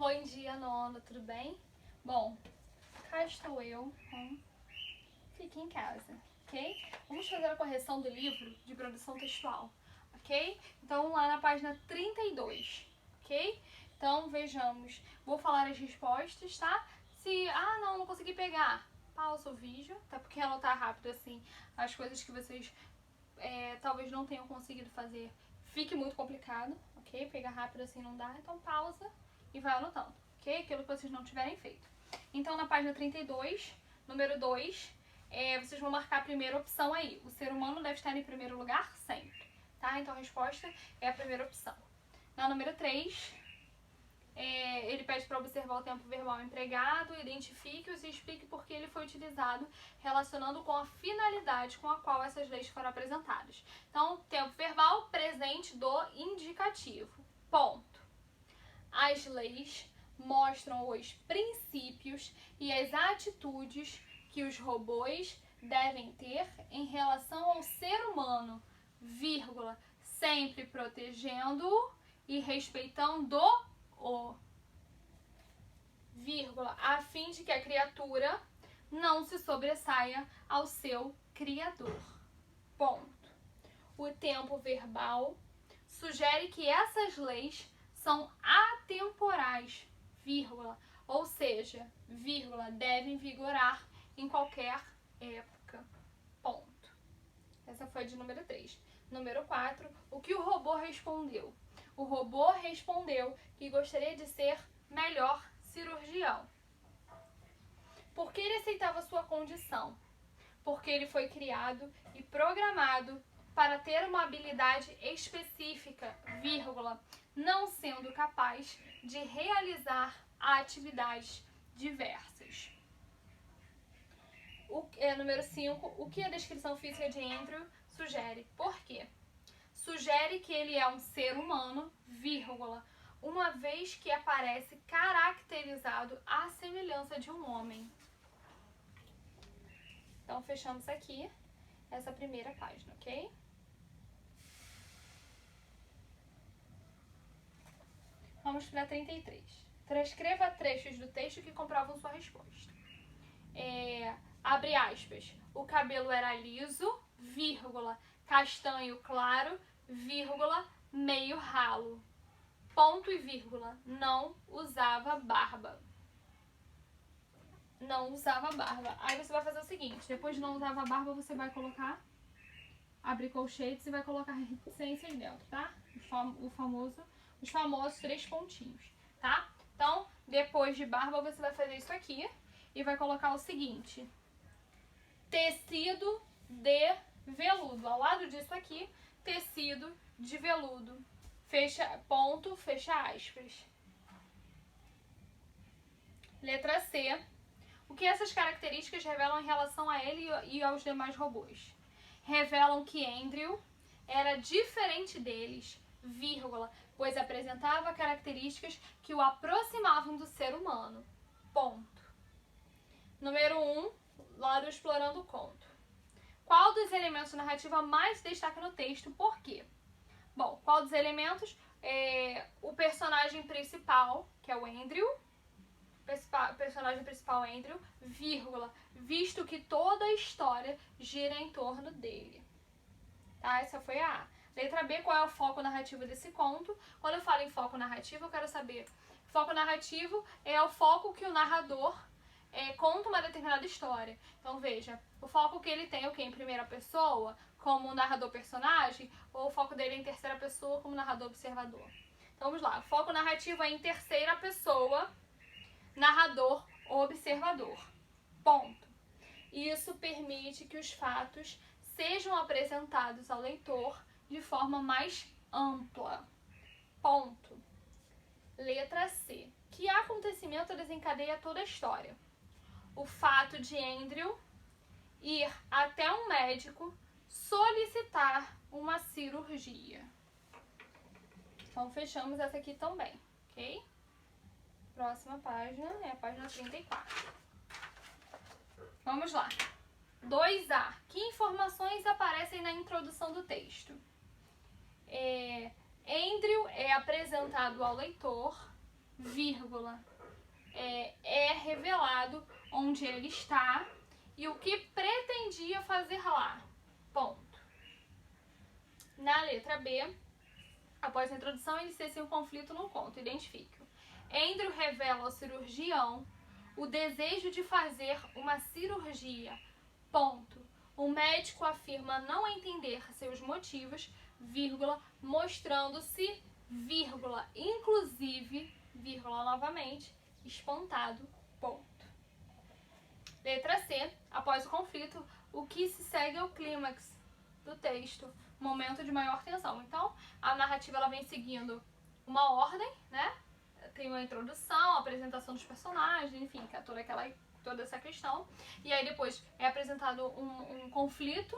Bom dia, nono, tudo bem? Bom, cá estou eu, fique em casa, ok? Vamos fazer a correção do livro de produção textual, ok? Então, vamos lá na página 32, ok? Então, vejamos, vou falar as respostas, tá? Se, não consegui pegar, pausa o vídeo, tá? Porque anotar rápido, assim, as coisas que vocês talvez não tenham conseguido fazer, fique muito complicado, ok? Pegar rápido assim não dá, então pausa e vai anotando, ok? Aquilo que vocês não tiverem feito. Então, na página 32, número 2, vocês vão marcar a primeira opção aí. O ser humano deve estar em primeiro lugar sempre, tá? Então, a resposta é a primeira opção. Na número 3, ele pede para observar o tempo verbal empregado, identifique-os e explique por que ele foi utilizado, relacionando com a finalidade com a qual essas leis foram apresentadas. Então, tempo verbal, presente do indicativo. Ponto. As leis mostram os princípios e as atitudes que os robôs devem ter em relação ao ser humano, vírgula, sempre protegendo-o e respeitando-o, vírgula, a fim de que a criatura não se sobressaia ao seu criador. Ponto. O tempo verbal sugere que essas leis são atemporais, vírgula, ou seja, vírgula, devem vigorar em qualquer época. Ponto. Essa foi de número 3. Número 4, o que o robô respondeu? O robô respondeu que gostaria de ser melhor cirurgião. Por que ele aceitava sua condição? Porque ele foi criado e programado para ter uma habilidade específica, vírgula, não sendo capaz de realizar atividades diversas. Número 5, o que a descrição física de Andrew sugere? Por quê? Sugere que ele é um ser humano, vírgula, uma vez que aparece caracterizado à semelhança de um homem. Então, fechamos aqui essa primeira página, ok? Vamos para 33. Transcreva trechos do texto que comprovam sua resposta. Abre aspas. O cabelo era liso, vírgula, castanho claro, vírgula, meio ralo. Ponto e vírgula. Não usava barba. Não usava barba. Aí você vai fazer o seguinte, depois de não usava barba, você vai colocar, abre colchetes e vai colocar reticências dentro, tá? Os famosos 3 pontinhos, tá? Então, depois de barba, você vai fazer isso aqui e vai colocar o seguinte, tecido de veludo. Ao lado disso aqui, tecido de veludo. Ponto, fecha aspas. Letra C. O que essas características revelam em relação a ele e aos demais robôs? Revelam que Andrew era diferente deles, vírgula, pois apresentava características que o aproximavam do ser humano. Ponto. Número 1, lado explorando o conto. Qual dos elementos narrativa mais destaca no texto? Por quê? Bom, qual dos elementos? O personagem principal, que é o Andrew, personagem principal Andrew, vírgula, visto que toda a história gira em torno dele. Tá? Essa foi a A. Letra B, qual é o foco narrativo desse conto? Quando eu falo em foco narrativo, eu quero saber, foco narrativo é o foco que o narrador conta uma determinada história. Então veja, o foco que ele tem é o quê? Em primeira pessoa, como narrador personagem, ou o foco dele é em terceira pessoa, como narrador observador? Então vamos lá, o foco narrativo é em terceira pessoa, narrador ou observador. Ponto. Isso permite que os fatos sejam apresentados ao leitor de forma mais ampla. Ponto. Letra C. Que acontecimento desencadeia toda a história? O fato de Andrew ir até um médico solicitar uma cirurgia. Então, fechamos essa aqui também, ok? Próxima página é a página 34. Vamos lá. 2A. Que informações aparecem na introdução do texto? Andrew é apresentado ao leitor vírgula, é revelado onde ele está e o que pretendia fazer lá. Ponto. Na letra B, após a introdução, inicia-se um conflito no conto. Identifique-o. Andrew revela ao cirurgião o desejo de fazer uma cirurgia. Ponto. O médico afirma não entender seus motivos, vírgula, mostrando-se, vírgula, inclusive, vírgula, novamente, espantado. Ponto. Letra C. Após o conflito, o que se segue é o clímax do texto, momento de maior tensão. Então, a narrativa ela vem seguindo uma ordem, né? Tem uma introdução, a apresentação dos personagens, enfim, que é toda essa questão. E aí depois é apresentado um conflito,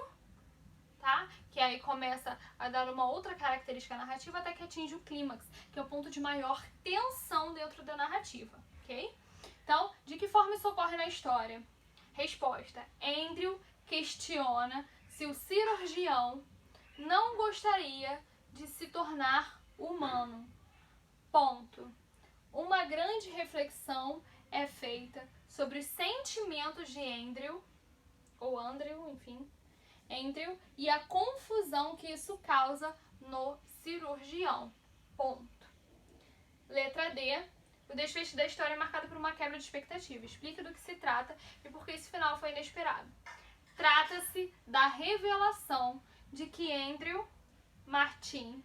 tá? Que aí começa a dar uma outra característica narrativa até que atinge o clímax, que é o ponto de maior tensão dentro da narrativa, ok? Então, de que forma isso ocorre na história? Resposta. Andrew questiona se o cirurgião não gostaria de se tornar humano. Ponto. Uma grande reflexão é feita sobre os sentimentos de Andrew, enfim, e a confusão que isso causa no cirurgião. Ponto. Letra D. O desfecho da história é marcado por uma quebra de expectativa. Explique do que se trata e por que esse final foi inesperado. Trata-se da revelação de que Andrew Martin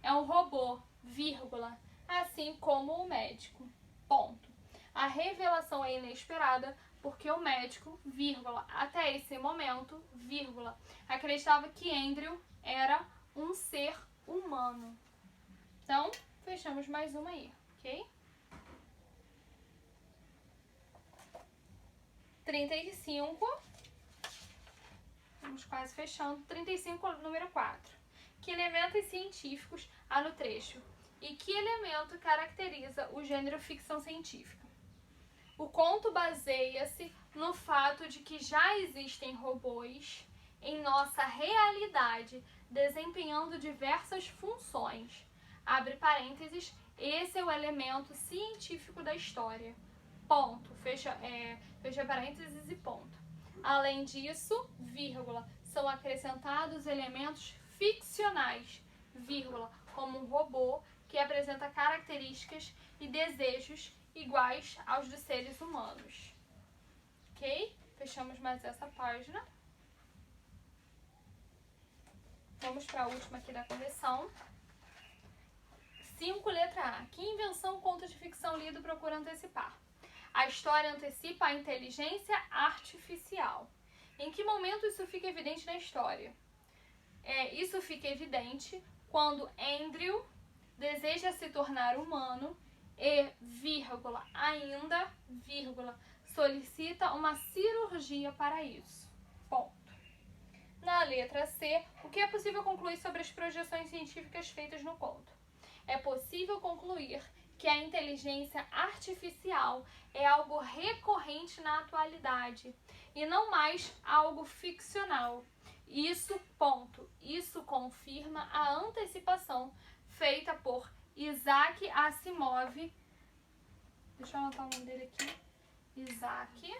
é um robô, vírgula, assim como o médico. Ponto. A revelação é inesperada porque o médico, vírgula, até esse momento, vírgula, acreditava que Andrew era um ser humano. Então, fechamos mais uma aí, ok? 35. Estamos quase fechando. 35, número 4. Que elementos científicos há no trecho? E que elemento caracteriza o gênero ficção científica? O conto baseia-se no fato de que já existem robôs em nossa realidade desempenhando diversas funções. Abre parênteses, esse é o elemento científico da história. Ponto. Fecha parênteses e ponto. Além disso, vírgula, são acrescentados elementos ficcionais, vírgula, como um robô que apresenta características e desejos iguais aos dos seres humanos. Ok? Fechamos mais essa página. Vamos para a última aqui da correção. 5, letra A. Que invenção o conto de ficção lido procura antecipar? A história antecipa a inteligência artificial. Em que momento isso fica evidente na história? Isso fica evidente quando Andrew deseja se tornar humano e, vírgula, ainda, vírgula, solicita uma cirurgia para isso. Ponto. Na letra C, o que é possível concluir sobre as projeções científicas feitas no conto? É possível concluir que a inteligência artificial é algo recorrente na atualidade e não mais algo ficcional. Isso confirma a antecipação feita por Isaac Asimov. Deixa eu anotar o nome dele aqui. Isaac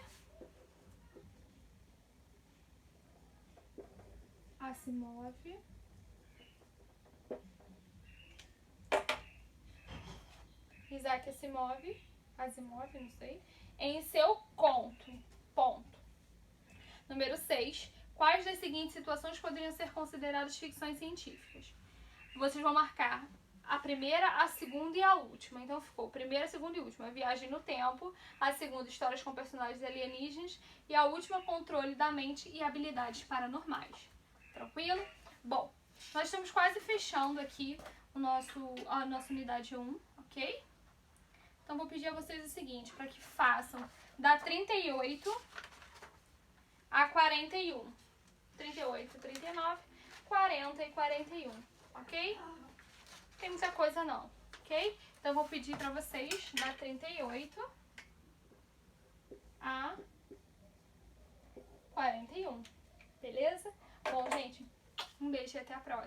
Asimov. Isaac Asimov, não sei, em seu conto. Ponto. Número 6. Quais das seguintes situações poderiam ser consideradas ficções científicas? Vocês vão marcar a primeira, a segunda e a última. Então ficou primeira, segunda e última. Viagem no tempo. A segunda, histórias com personagens alienígenas. E a última, controle da mente e habilidades paranormais. Tranquilo? Bom, nós estamos quase fechando aqui a nossa unidade 1, ok? Então, vou pedir a vocês o seguinte, para que façam da 38 a 41. 38, 39, 40 e 41, ok? Não tem muita coisa não, ok? Então, vou pedir para vocês da 38 a 41, beleza? Bom, gente, um beijo e até a próxima.